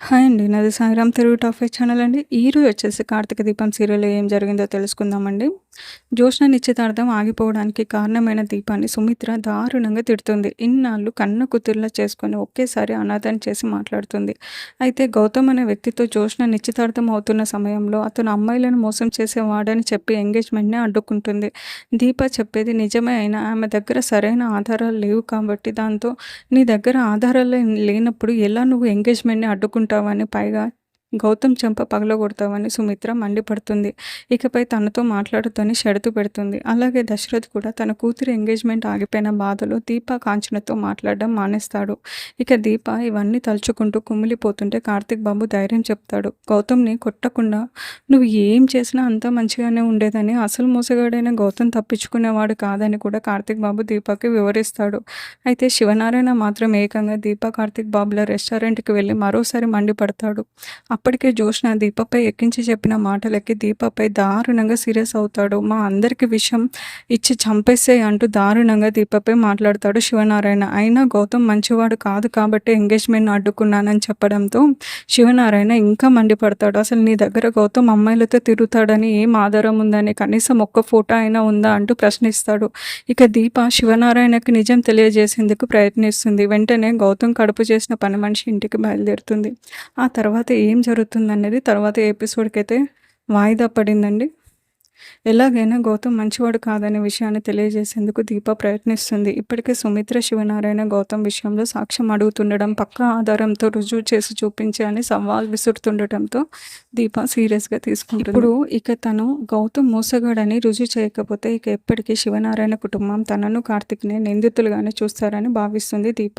Hi అండి. నాది Sairam Telugu top 5 channel అండి. ఈరోజు వచ్చేసి 'కార్తీక దీపం' సీరియల్‌లో ఏం జరిగిందో తెలుసుకుందామండి. జ్యోత్స్న నిశ్చితార్థం ఆగిపోవడానికి కారణమైన దీపాన్ని సుమిత్ర దారుణంగా తిడుతుంది. ఇన్నాళ్ళు కన్న కూతురులా చేసుకొని ఒకేసారి అనాథని చేసి మాట్లాడుతుంది. అయితే గౌతమ్ అనే వ్యక్తితో జ్యోత్స్న నిశ్చితార్థం అవుతున్న సమయంలో అతను అమ్మాయిలను మోసం చేసేవాడని చెప్పి ఎంగేజ్‌మెంట్‌ని అడ్డుకుంటుంది. దీప చెప్పేది నిజమే అయినా ఆమె దగ్గర సరైన ఆధారాలు లేవు కాబట్టి దాంతో నీ దగ్గర ఆధారాలే లేనప్పుడు ఎలా నువ్వు ఎంగేజ్‌మెంట్‌ని అడ్డుకుంటావని, పైగా గౌతమ్ చెంప పగలగొడతావని సుమిత్ర మండిపడుతుంది. ఇకపై తనతో మాట్లాడొద్దని షరతు పెడుతుంది. అలాగే దశరథ్ కూడా తన కూతురి ఎంగేజ్‌మెంట్ ఆగిపోయిన బాధలో దీప, కాంచనతో మాట్లాడడం మానేస్తాడు. ఇక దీప ఇవన్నీ తలుచుకుంటూ కుమిలిపోతుంటే కార్తీక్ బాబు ధైర్యం చెప్తాడు. గౌతమ్‌ని కొట్టకుండా నువ్వు ఏం చేసినా అంతా మంచిగానే ఉండేదని, అసలు మోసగాడైన గౌతమ్ తప్పించుకునేవాడు కాదని కూడా కార్తీక్ బాబు దీపకి వివరిస్తాడు. అయితే శివనారాయణ మాత్రం ఏకంగా దీప, కార్తీక్ బాబుల రెస్టారెంట్‌కి వెళ్ళి మరోసారి మండిపడతాడు. అప్పటికే జ్యోత్స్న దీపపై ఎక్కించి చెప్పిన మాటలకి దీపపై దారుణంగా సీరియస్ అవుతాడు. మా అందరికి విషం ఇచ్చి చంపేసేయ్ అంటూ దారుణంగా దీపపై మాట్లాడతాడు శివనారాయణ. అయినా గౌతమ్ మంచివాడు కాదు కాబట్టి ఎంగేజ్మెంట్‌ని అడ్డుకున్నానని చెప్పడంతో శివనారాయణ ఇంకా మండిపడతాడు. అసలు నీ దగ్గర గౌతమ్ అమ్మాయిలతో తిరుగుతాడని ఏం ఆధారం ఉందని, కనీసం ఒక్క ఫోటో అయినా ఉందా అంటూ ప్రశ్నిస్తాడు. ఇక దీప శివనారాయణకి నిజం తెలియజేసేందుకు ప్రయత్నిస్తుంది. వెంటనే గౌతమ్ కడుపు చేసిన పని మనిషి ఇంటికి బయలుదేరుతుంది. ఆ తర్వాత ఏం జరుగుతుందనేది తర్వాత ఎపిసోడ్‌కైతే వాయిదా పడిందండి. ఎలాగైనా గౌతమ్ మంచివాడు కాదనే విషయాన్ని తెలియజేసేందుకు దీప ప్రయత్నిస్తుంది. ఇప్పటికే సుమిత్ర, శివనారాయణ గౌతమ్ విషయంలో సాక్ష్యం అడుగుతుండడం, పక్కా ఆధారంతో రుజువు చేసి చూపించు అని సవాల్ విసురుతుండటంతో దీప సీరియస్‌గా తీసుకుంటుంది. ఇప్పుడు ఇక తను గౌతమ్ మోసగాడని రుజువు చేయకపోతే ఇక ఎప్పటికీ శివనారాయణ కుటుంబం తనను, కార్తీక్‌ని నిందితులుగానే చూస్తారని భావిస్తుంది దీప.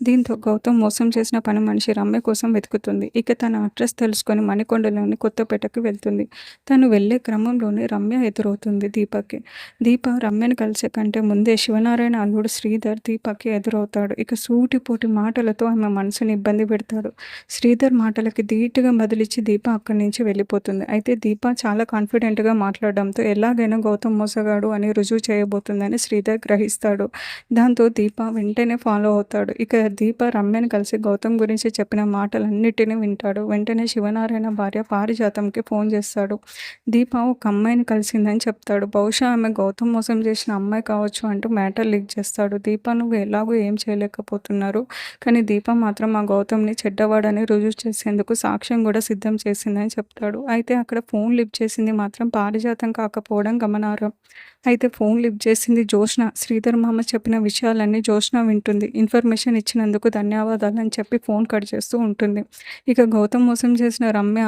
దీంతో గౌతమ్ మోసం చేసిన పని మనిషి రమ్య కోసం వెతుకుతుంది. ఇక తన అడ్రస్ తెలుసుకొని మణికొండలోని కొత్తపేటకు వెళ్తుంది. తను వెళ్ళే క్రమంలోనే రమ్య ఎదురవుతుంది దీపకి. దీప రమ్యను కలిసే కంటే ముందే శివనారాయణ అల్లుడు శ్రీధర్ దీపకి ఎదురవుతాడు. ఇక సూటిపోటి మాటలతో ఆమె మనసుని ఇబ్బంది పెడతాడు. శ్రీధర్ మాటలకి ధీటుగా బదిలిచ్చి దీప అక్కడి నుంచి వెళ్ళిపోతుంది. అయితే దీప చాలా కాన్ఫిడెంట్గా మాట్లాడడంతో ఎలాగైనా గౌతమ్ మోసగాడు అని రుజువు చేయబోతుందని శ్రీధర్ గ్రహిస్తాడు. దాంతో దీప వెంటనే ఫాలో అవుతాడు. ఇక దీప రమ్యను కలిసి గౌతమ్ గురించి చెప్పిన మాటలన్నిటినీ వింటాడు. వెంటనే శివనారాయణ భార్య పారిజాతంకి ఫోన్ చేస్తాడు. దీప ఒక అమ్మాయిని కలిసిందని చెప్తాడు. బహుశా ఆమె గౌతమ్ మోసం చేసిన అమ్మాయి కావచ్చు అంటూ మ్యాటర్ లీక్ చేస్తాడు. దీప నువ్వు ఎలాగో ఏం చేయలేకపోతున్నారు, కానీ దీప మాత్రం ఆ గౌతమ్ని చెడ్డవాడని రుజువు చేసేందుకు సాక్ష్యం కూడా సిద్ధం చేసిందని చెప్తాడు. అయితే అక్కడ ఫోన్ లిఫ్ట్ చేసింది మాత్రం పారిజాతం కాకపోవడం గమనార్హం. అయితే ఫోన్ లిఫ్ట్ చేసింది జ్యోత్స్న. శ్రీధర్ మామ చెప్పిన విషయాలన్నీ జ్యోత్స్న వింటుంది. ఇన్ఫర్మేషన్ ఇచ్చినందుకు ధన్యవాదాలని చెప్పి ఫోన్ కట్ చేస్తూ ఉంటుంది. ఇక గౌతమ్ మోసం చేసిన రమ్య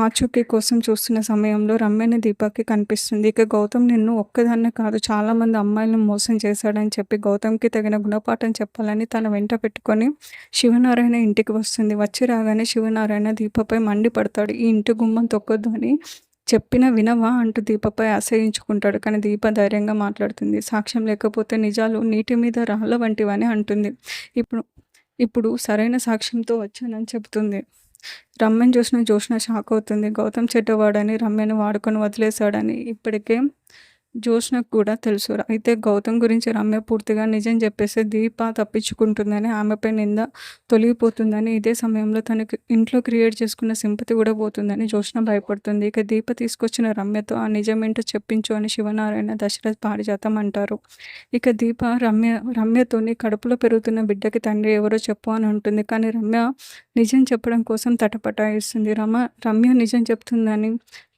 ఆచూకీ కోసం చూస్తున్న సమయంలో రమ్యని దీపక్‌కి కనిపిస్తుంది. ఇక గౌతమ్ నిన్ను ఒక్కదాన్నే కాదు చాలామంది అమ్మాయిలను మోసం చేశాడని చెప్పి గౌతమ్‌కి తగిన గుణపాఠం చెప్పాలని తన వెంట పెట్టుకొని శివనారాయణ ఇంటికి వస్తుంది. వచ్చి రాగానే శివనారాయణ దీపపై మండిపడతాడు. ఈ ఇంటి గుమ్మం తొక్కొద్దు అని చెప్పినా వినవా అంటూ దీపపై అసహ్యించుకుంటాడు. కానీ దీప ధైర్యంగా మాట్లాడుతుంది. సాక్ష్యం లేకపోతే నిజాలు నీటి మీద రాళ్ళ వంటివని అంటుంది. ఇప్పుడు ఇప్పుడు సరైన సాక్ష్యంతో వచ్చానని చెబుతుంది. రమ్యను చూసిన జ్యోత్స్న షాక్ అవుతుంది. గౌతమ్ చెడ్డవాడని, రమ్యను వాడుకొని వదిలేశాడని ఇప్పటికే జ్యోత్స్నకు కూడా తెలుసు. అయితే గౌతమ్ గురించి రమ్య పూర్తిగా నిజం చెప్పేస్తే దీప తప్పించుకుంటుందని, ఆమెపై నింద తొలగిపోతుందని, ఇదే సమయంలో తనకి ఇంట్లో క్రియేట్ చేసుకున్న సింపతి కూడా పోతుందని జ్యోత్స్న భయపడుతుంది. ఇక దీప తీసుకొచ్చిన రమ్యతో ఆ నిజమేంటో చెప్పించు అని శివనారాయణ, దశరథ్, పారిజాతం అంటారు. ఇక దీప రమ్యతోని కడుపులో పెరుగుతున్న బిడ్డకి తండ్రి ఎవరో చెప్పు అని అంటుంది. కానీ రమ్య నిజం చెప్పడం కోసం తటపటాయిస్తుంది. రమ్య నిజం చెప్తుందని,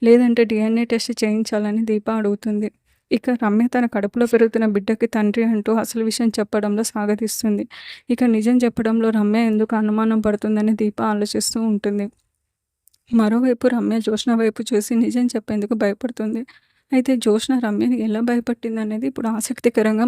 లేదంటే DNA టెస్ట్ చేయించాలని దీప అడుగుతుంది. ఇక రమ్య తన కడుపులో పెరుగుతున్న బిడ్డకి తండ్రి అంటూ అసలు విషయం చెప్పడంలో సాగదీస్తుంది. ఇక నిజం చెప్పడంలో రమ్య ఎందుకు అనుమానం పడుతుందని దీప ఆలోచిస్తూ ఉంటుంది. మరోవైపు రమ్య జ్యోత్స్న వైపు చూసి నిజం చెప్పేందుకు భయపడుతుంది. అయితే జ్యోత్స్న రమ్యని ఎలా భయపట్టిందనేది ఇప్పుడు ఆసక్తికరంగా